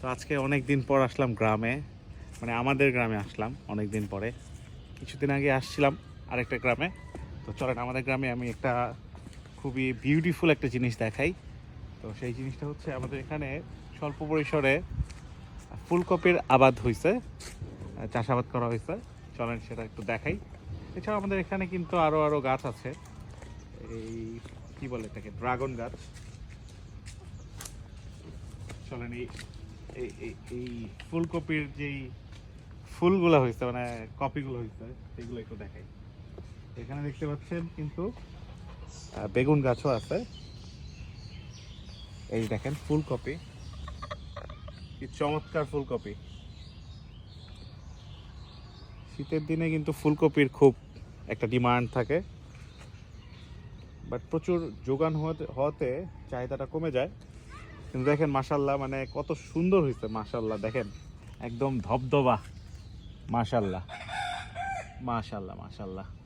তো আজকে অনেক দিন পর আসলাম গ্রামে, মানে আমাদের গ্রামে আসলাম অনেক দিন পরে। কিছুদিন আগে আসছিলাম আরেকটা গ্রামে। তো চলেন আমাদের গ্রামে আমি একটা খুবই বিউটিফুল একটা জিনিস দেখাই। তো সেই জিনিসটা হচ্ছে আমাদের এখানে স্বল্প পরিসরে ফুলকপির আবাদ হয়েছে, চাষাবাদ করা হয়েছে। চলেন সেটা একটু দেখাই। এছাড়া আমাদের এখানে কিন্তু আরও আরও গাছ আছে। এই কি বলে এটাকে, ড্রাগন গাছ। চলেন এই এই এই- এই ফুলকপির যেই ফুলগুলো হয়েছে, মানে কপিগুলো হয়েছে, সেগুলো একটু দেখাই। এখানে দেখতে পাচ্ছেন কিন্তু বেগুন গাছও আছে। এই দেখেন ফুলকপি, কি চমৎকার ফুলকপি। শীতের দিনে কিন্তু ফুলকপির খুব একটা ডিমান্ড থাকে, বাট প্রচুর যোগান হওয়াতে চাহিদাটা কমে যায়। কিন্তু দেখেন মাশাল্লাহ, মানে কত সুন্দর হয়েছে মাশাল্লাহ। দেখেন একদম ধবধবা, মাশাল্লাহ মাশাল্লাহ মাশাল্লাহ।